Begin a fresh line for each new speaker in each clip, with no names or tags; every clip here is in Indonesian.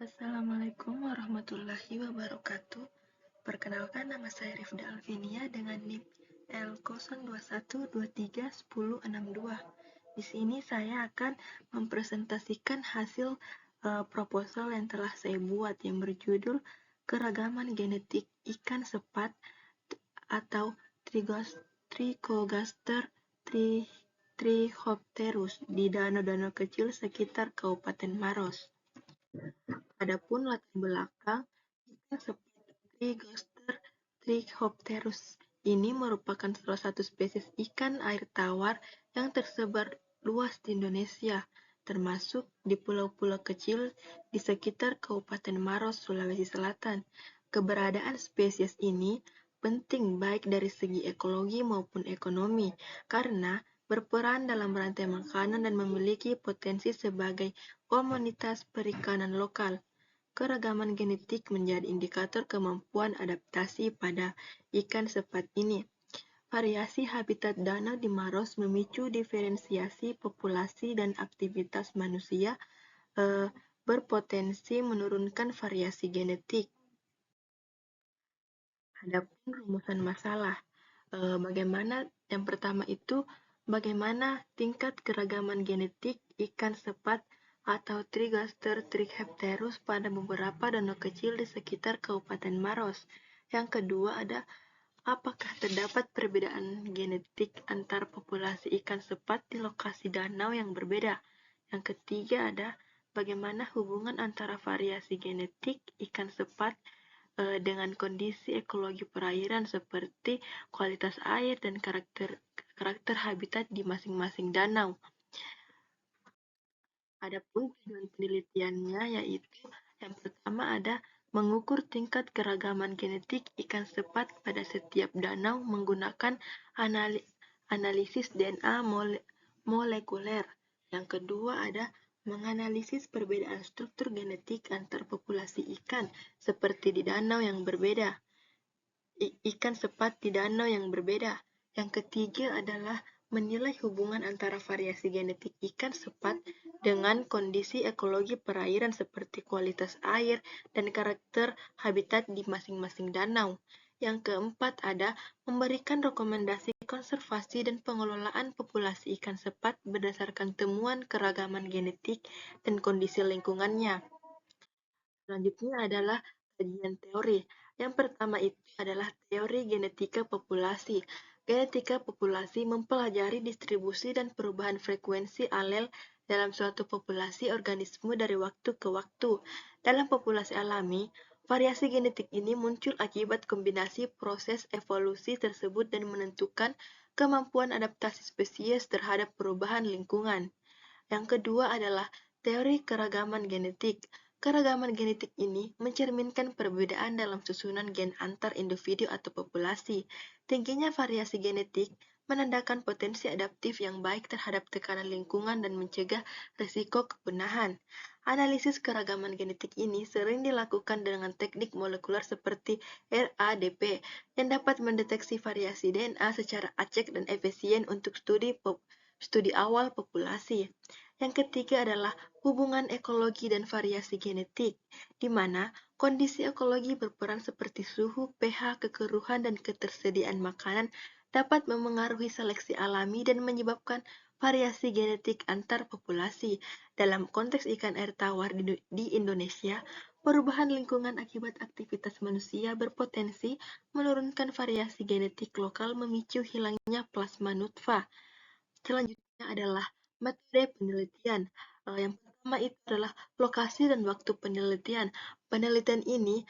Assalamualaikum warahmatullahi wabarakatuh. Perkenalkan, nama saya Rifda Alvinia dengan NIM L0212310662. Di sini saya akan mempresentasikan hasil proposal yang telah saya buat yang berjudul Keragaman Genetik Ikan Sepat atau Trichogaster trichopterus di danau-danau kecil sekitar Kabupaten Maros. Adapun latar belakang, ikan sepat Trichogaster trichopterus ini merupakan salah satu spesies ikan air tawar yang tersebar luas di Indonesia, termasuk di pulau-pulau kecil di sekitar Kabupaten Maros, Sulawesi Selatan. Keberadaan spesies ini penting baik dari segi ekologi maupun ekonomi, karena berperan dalam rantai makanan dan memiliki potensi sebagai komoditas perikanan lokal. Keragaman genetik menjadi indikator kemampuan adaptasi pada ikan sepat ini. Variasi habitat danau di Maros memicu diferensiasi populasi dan aktivitas manusia berpotensi menurunkan variasi genetik. Adapun rumusan masalah, yang pertama itu bagaimana tingkat keragaman genetik ikan sepat atau Trigaster trichopterus pada beberapa danau kecil di sekitar Kabupaten Maros. Yang kedua ada apakah terdapat perbedaan genetik antar populasi ikan sepat di lokasi danau yang berbeda. Yang ketiga ada bagaimana hubungan antara variasi genetik ikan sepat dengan kondisi ekologi perairan seperti kualitas air dan karakter habitat di masing-masing danau. Adapun tujuan penelitiannya yaitu yang pertama ada mengukur tingkat keragaman genetik ikan sepat pada setiap danau menggunakan analisis DNA molekuler. Yang kedua ada menganalisis perbedaan struktur genetik antar populasi ikan seperti di danau yang berbeda, ikan sepat di danau yang berbeda. Yang ketiga adalah menilai hubungan antara variasi genetik ikan sepat dengan kondisi ekologi perairan seperti kualitas air dan karakter habitat di masing-masing danau. Yang keempat ada memberikan rekomendasi konservasi dan pengelolaan populasi ikan sepat berdasarkan temuan keragaman genetik dan kondisi lingkungannya. Selanjutnya adalah kajian teori. Yang pertama itu adalah teori genetika populasi. Genetika populasi mempelajari distribusi dan perubahan frekuensi alel dalam suatu populasi organisme dari waktu ke waktu. Dalam populasi alami, variasi genetik ini muncul akibat kombinasi proses evolusi tersebut dan menentukan kemampuan adaptasi spesies terhadap perubahan lingkungan. Yang kedua adalah teori keragaman genetik. Keragaman genetik ini mencerminkan perbedaan dalam susunan gen antar individu atau populasi. Tingginya variasi genetik menandakan potensi adaptif yang baik terhadap tekanan lingkungan dan mencegah risiko kepunahan. Analisis keragaman genetik ini sering dilakukan dengan teknik molekuler seperti RADP yang dapat mendeteksi variasi DNA secara acak dan efisien untuk studi awal populasi. Yang ketiga adalah hubungan ekologi dan variasi genetik, di mana kondisi ekologi berperan seperti suhu, pH, kekeruhan, dan ketersediaan makanan dapat memengaruhi seleksi alami dan menyebabkan variasi genetik antar populasi. Dalam konteks ikan air tawar di Indonesia, perubahan lingkungan akibat aktivitas manusia berpotensi menurunkan variasi genetik lokal memicu hilangnya plasma nutfah. Selanjutnya adalah metode penelitian. Yang pertama itu adalah lokasi dan waktu penelitian. Penelitian ini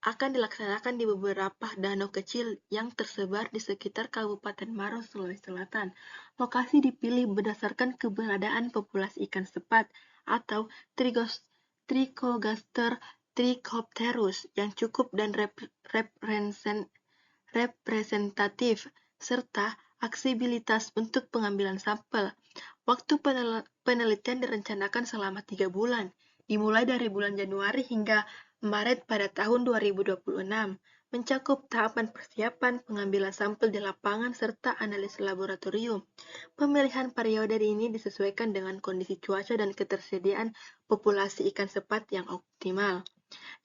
akan dilaksanakan di beberapa danau kecil yang tersebar di sekitar Kabupaten Maros, Sulawesi Selatan. Lokasi dipilih berdasarkan keberadaan populasi ikan sepat atau Trichogaster trichopterus yang cukup dan representatif, serta aksesibilitas untuk pengambilan sampel. Waktu penelitian direncanakan selama 3 bulan, dimulai dari bulan Januari hingga Maret pada tahun 2026. mencakup tahapan persiapan, pengambilan sampel di lapangan, serta analisis laboratorium. Pemilihan periode ini disesuaikan dengan kondisi cuaca dan ketersediaan populasi ikan sepat yang optimal.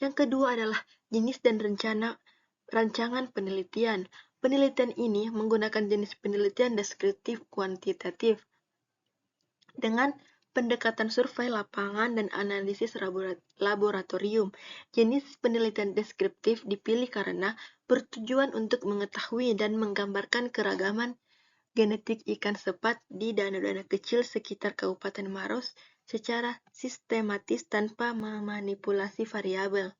Yang kedua adalah jenis dan rancangan penelitian. Penelitian ini menggunakan jenis penelitian deskriptif kuantitatif dengan pendekatan survei lapangan dan analisis laboratorium. Jenis penelitian deskriptif dipilih karena bertujuan untuk mengetahui dan menggambarkan keragaman genetik ikan sepat di danau-danau kecil sekitar Kabupaten Maros secara sistematis tanpa memanipulasi variabel.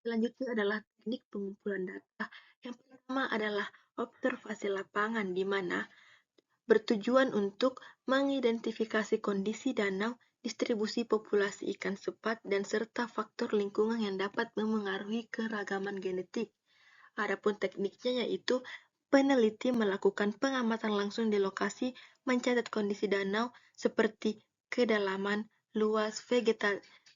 Selanjutnya adalah teknik pengumpulan data. Yang pertama adalah observasi lapangan, di mana bertujuan untuk mengidentifikasi kondisi danau, distribusi populasi ikan sepat, dan serta faktor lingkungan yang dapat memengaruhi keragaman genetik. Adapun tekniknya yaitu peneliti melakukan pengamatan langsung di lokasi, mencatat kondisi danau seperti kedalaman, luas,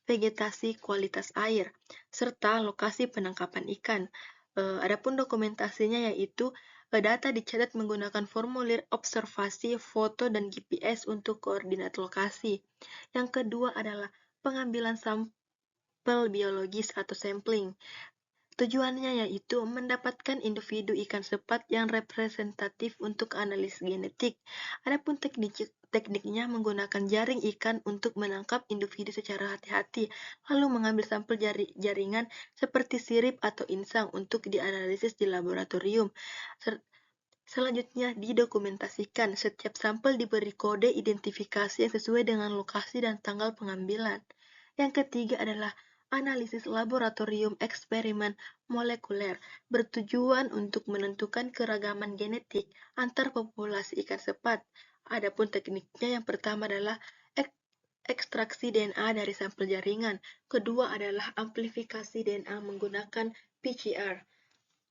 vegetasi, kualitas air, serta lokasi penangkapan ikan. Adapun dokumentasinya yaitu data dicatat menggunakan formulir observasi, foto, dan GPS untuk koordinat lokasi. Yang kedua adalah pengambilan sampel biologis atau sampling. Tujuannya yaitu mendapatkan individu ikan sepat yang representatif untuk analisis genetik. Adapun tekniknya menggunakan jaring ikan untuk menangkap individu secara hati-hati, lalu mengambil sampel jaringan seperti sirip atau insang untuk dianalisis di laboratorium. Selanjutnya didokumentasikan. Setiap sampel diberi kode identifikasi yang sesuai dengan lokasi dan tanggal pengambilan. Yang ketiga adalah analisis laboratorium eksperimen molekuler, bertujuan untuk menentukan keragaman genetik antar populasi ikan sepat. Adapun tekniknya yang pertama adalah ekstraksi DNA dari sampel jaringan. Kedua adalah amplifikasi DNA menggunakan PCR.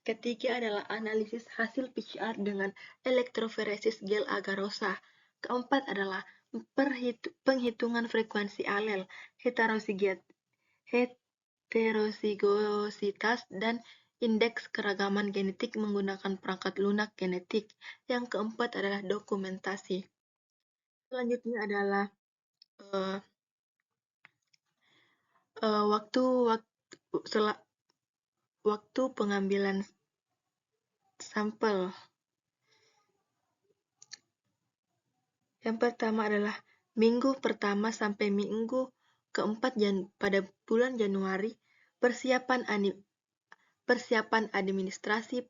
Ketiga adalah analisis hasil PCR dengan elektroforesis gel agarosa. Keempat adalah penghitungan frekuensi alel, heterozigositas, dan indeks keragaman genetik menggunakan perangkat lunak genetik. Yang keempat adalah dokumentasi. Selanjutnya adalah uh, waktu waktu pengambilan sampel. Yang pertama adalah minggu pertama sampai minggu keempat pada bulan Januari, persiapan administrasi,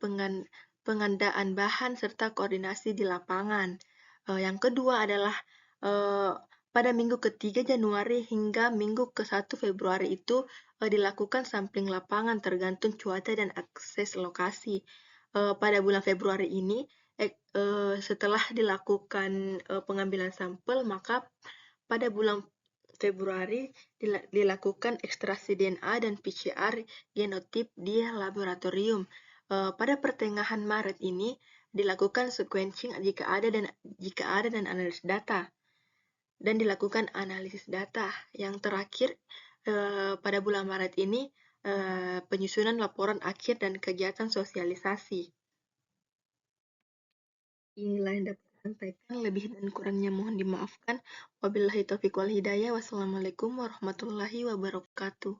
pengadaan bahan, serta koordinasi di lapangan. Yang kedua adalah pada minggu ketiga Januari hingga minggu ke-1 Februari itu dilakukan sampling lapangan tergantung cuaca dan akses lokasi. Pada bulan Februari ini, setelah dilakukan pengambilan sampel, maka pada bulan Februari dilakukan ekstraksi DNA dan PCR genotip di laboratorium. Pada pertengahan Maret ini dilakukan sequencing jika ada dan analisis data dan dilakukan analisis data. Yang terakhir pada bulan Maret ini penyusunan laporan akhir dan kegiatan sosialisasi. Inilah yang dapat saya sampaikan, lebih dan kurangnya mohon dimaafkan. Wabillahi taufiq wal hidayah. Wassalamualaikum warahmatullahi wabarakatuh.